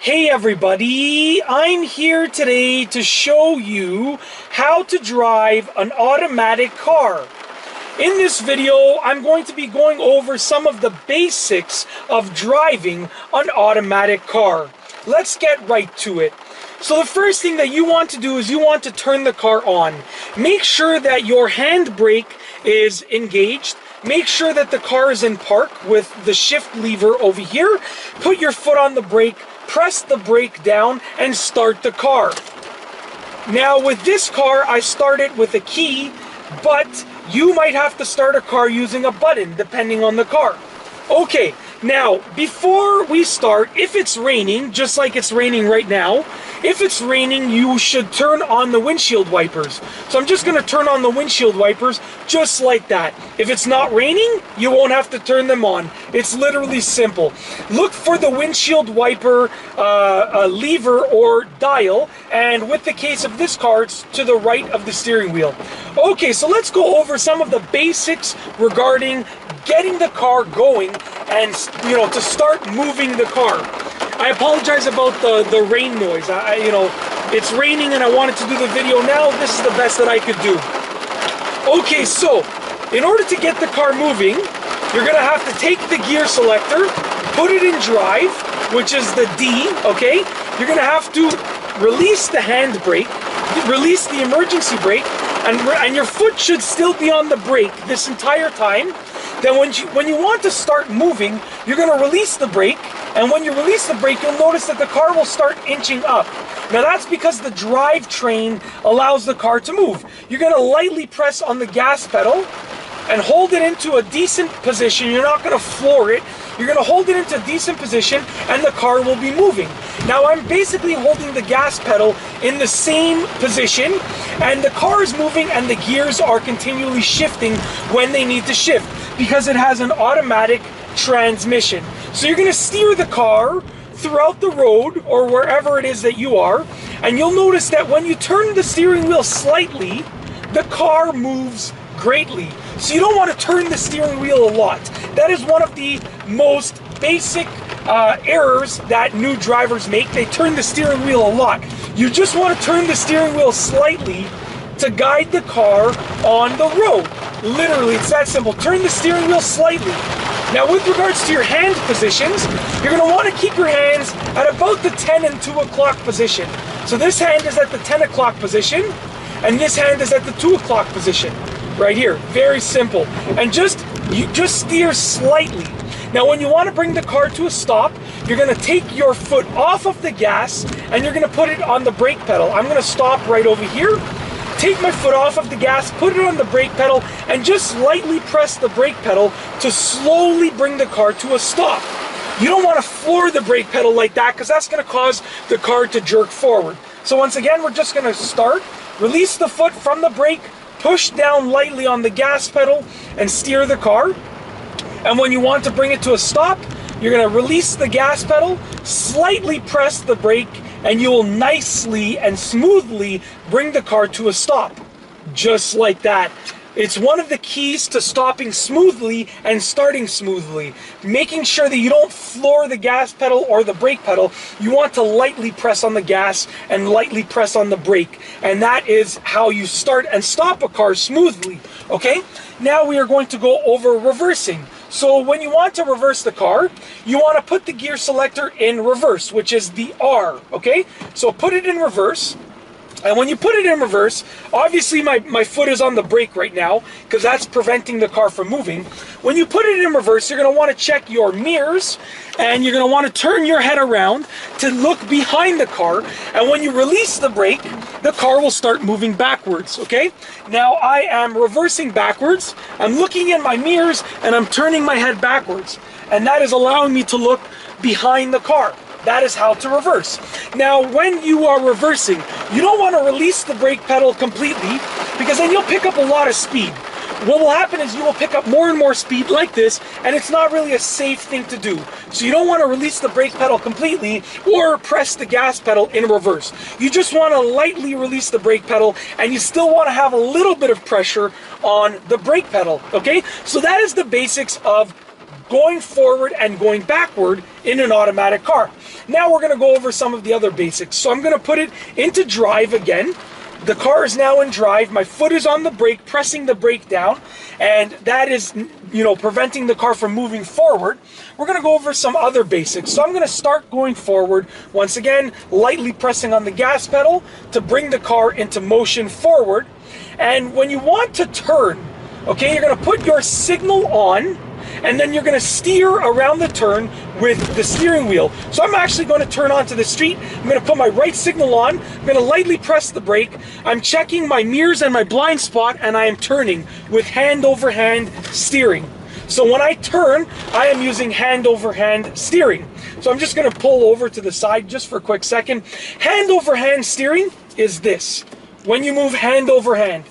Hey everybody, I'm here today to show you how to drive an automatic car. In this video, I'm going to be going over some of the basics of driving an automatic car. Let's get right to it. So the first thing that you want to do is you want to turn the car on. Make sure that your handbrake is engaged. Make sure that the car is in park with the shift lever over here. Put your foot on the brake, press the brake down, and start the car. Now with this car, I started with a key, but you might have to start a car using a button, depending on the car. Okay, now before we start, if it's raining, just like it's raining right now, if it's raining, you should turn on the windshield wipers. So I'm just going to turn on the windshield wipers just like that. If it's not raining, you won't have to turn them on. It's literally simple. Look for the windshield wiper lever or dial, and with the case of this car, it's to the right of the steering wheel. Okay, so let's go over some of the basics regarding getting the car going and, to start moving the car. I apologize about the rain noise. It's raining and I wanted to do the video now. This is the best that I could do. Okay, so in order to get the car moving, you're gonna have to take the gear selector, put it in drive, which is the D, okay? You're gonna have to release the handbrake, release the emergency brake, and your foot should still be on the brake this entire time. Then when you want to start moving, you're going to release the brake, and when you release the brake, you'll notice that the car will start inching up. Now that's because the drivetrain allows the car to move. You're going to lightly press on the gas pedal and hold it into a decent position. You're not going to floor it. You're going to hold it into a decent position and the car will be moving. Now I'm basically holding the gas pedal in the same position, and the car is moving and the gears are continually shifting when they need to shift because it has an automatic transmission. So you're going to steer the car throughout the road or wherever it is that you are, and you'll notice that when you turn the steering wheel slightly, the car moves greatly. So you don't want to turn the steering wheel a lot. That is one of the most basic errors that new drivers make. They turn the steering wheel a lot. You just want to turn the steering wheel slightly to guide the car on the road. Literally, it's that simple. Turn the steering wheel slightly. Now with regards to your hand positions, you're going to want to keep your hands at about the 10 and 2 o'clock position. So this hand is at the 10 o'clock position, and this hand is at the 2 o'clock position. Right here, very simple. And you just steer slightly. Now when you want to bring the car to a stop, you're going to take your foot off of the gas and you're going to put it on the brake pedal. I'm going to stop right over here, take my foot off of the gas, put it on the brake pedal, and just lightly press the brake pedal to slowly bring the car to a stop. You don't want to floor the brake pedal like that because that's going to cause the car to jerk forward. So once again, we're just going to start, release the foot from the brake, push down lightly on the gas pedal and steer the car. And when you want to bring it to a stop, you're going to release the gas pedal, slightly press the brake, and you will nicely and smoothly bring the car to a stop. Just like that. It's one of the keys to stopping smoothly and starting smoothly. Making sure that you don't floor the gas pedal or the brake pedal. You want to lightly press on the gas and lightly press on the brake. And that is how you start and stop a car smoothly. Okay? Now we are going to go over reversing. So when you want to reverse the car, you want to put the gear selector in reverse, which is the R. Okay? So put it in reverse. And when you put it in reverse, obviously my foot is on the brake right now because that's preventing the car from moving. When you put it in reverse, you're going to want to check your mirrors and you're going to want to turn your head around to look behind the car. And when you release the brake, the car will start moving backwards, okay? Now I am reversing backwards. I'm looking in my mirrors and I'm turning my head backwards. And that is allowing me to look behind the car. That is how to reverse. Now, when you are reversing, you don't want to release the brake pedal completely because then you'll pick up a lot of speed. What will happen is you will pick up more and more speed like this, and it's not really a safe thing to do. So you don't want to release the brake pedal completely or press the gas pedal in reverse. You just want to lightly release the brake pedal, and you still want to have a little bit of pressure on the brake pedal, okay? So that is the basics of going forward and going backward in an automatic car. Now we're going to go over some of the other basics. So I'm going to put it into drive again. The car is now in drive. My foot is on the brake, pressing the brake down, and that is, preventing the car from moving forward. We're going to go over some other basics. So I'm going to start going forward. Once again, lightly pressing on the gas pedal to bring the car into motion forward. And when you want to turn, okay, you're going to put your signal on, and then you're going to steer around the turn with the steering wheel. So I'm actually going to turn onto the street. I'm going to put my right signal on. I'm going to lightly press the brake. I'm checking my mirrors and my blind spot, and I am turning with hand over hand steering. So when I turn, I am using hand over hand steering. So I'm just going to pull over to the side just for a quick second. Hand over hand steering is this. When you move hand over hand,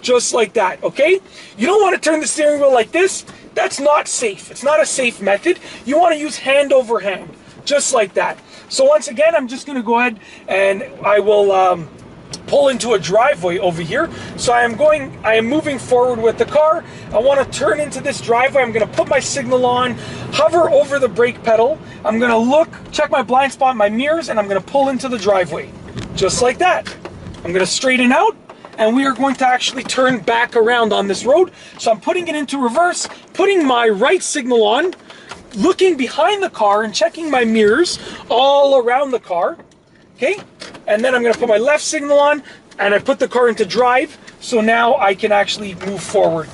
just like that, okay? You don't want to turn the steering wheel like this. That's not safe. It's not a safe method. You want to use hand over hand, just like that. So once again, I'm just going to go ahead and I will pull into a driveway over here. So I am moving forward with the car. I want to turn into this driveway. I'm going to put my signal on, hover over the brake pedal. I'm going to look, check my blind spot, my mirrors, and I'm going to pull into the driveway, just like that. I'm going to straighten out, and we are going to actually turn back around on this road. So I'm putting it into reverse, putting my right signal on, looking behind the car and checking my mirrors all around the car, okay? And then I'm going to put my left signal on, and I put the car into drive, so now I can actually move forward.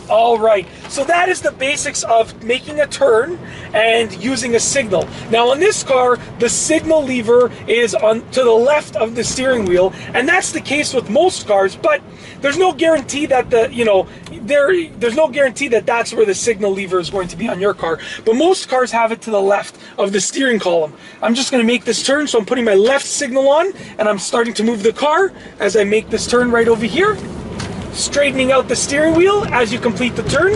All right, so that is the basics of making a turn and using a signal. Now on this car, the signal lever is on to the left of the steering wheel, and that's the case with most cars, but there's no guarantee that there's no guarantee that that's where the signal lever is going to be on your car. But most cars have it to the left of the steering column. I'm just going to make this turn, so I'm putting my left signal on, and I'm starting to move the car as I make this turn right over here. Straightening out the steering wheel as you complete the turn.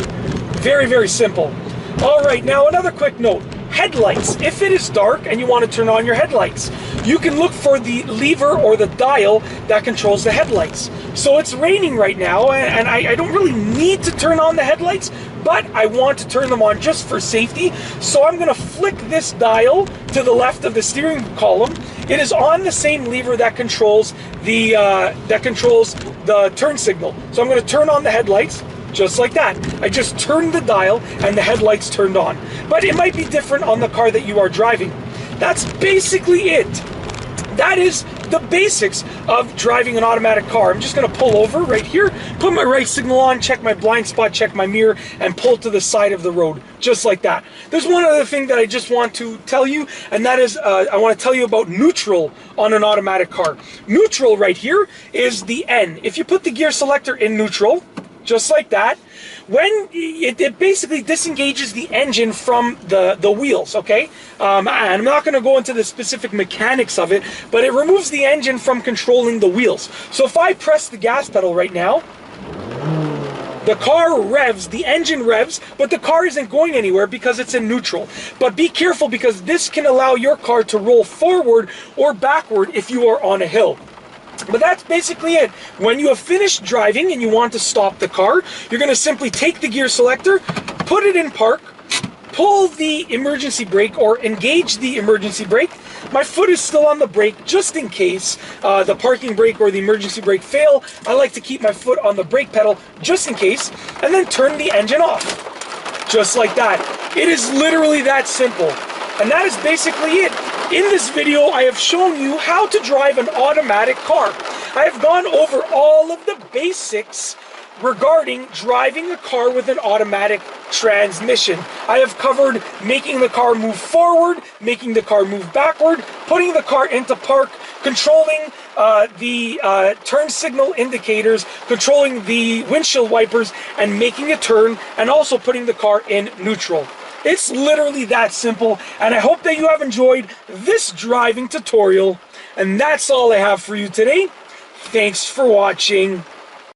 Very, very simple. All right, now another quick note. Headlights. If it is dark and you want to turn on your headlights, you can look for the lever or the dial that controls the headlights. So it's raining right now, and I don't really need to turn on the headlights, but I want to turn them on just for safety. So I'm going to flick this dial to the left of the steering column. It is on the same lever that controls the turn signal. So I'm going to turn on the headlights just like that. I just turned the dial and the headlights turned on. But it might be different on the car that you are driving. That's basically it. That is the basics of driving an automatic car. I'm just going to pull over right here, put my right signal on, check my blind spot, check my mirror, and pull to the side of the road, just like that. There's one other thing that I just want to tell you, and that is I want to tell you about neutral on an automatic car. Neutral right here is the N. If you put the gear selector in neutral, just like that, when it basically disengages the engine from the wheels, okay? And I'm not going to go into the specific mechanics of it, but it removes the engine from controlling the wheels. So if I press the gas pedal right now, the car revs, the engine revs, but the car isn't going anywhere because it's in neutral. But be careful, because this can allow your car to roll forward or backward if you are on a hill. But that's basically it. When you have finished driving and you want to stop the car, you're going to simply take the gear selector, put it in park, pull the emergency brake or engage the emergency brake. My foot is still on the brake just in case the parking brake or the emergency brake fail. I like to keep my foot on the brake pedal just in case, and then turn the engine off. Just like that. It is literally that simple. And that is basically it. In this video, I have shown you how to drive an automatic car. I have gone over all of the basics regarding driving a car with an automatic transmission. I have covered making the car move forward, making the car move backward, putting the car into park, controlling the turn signal indicators, controlling the windshield wipers, and making a turn, and also putting the car in neutral. It's literally that simple, and I hope that you have enjoyed this driving tutorial, and that's all I have for you today. Thanks for watching.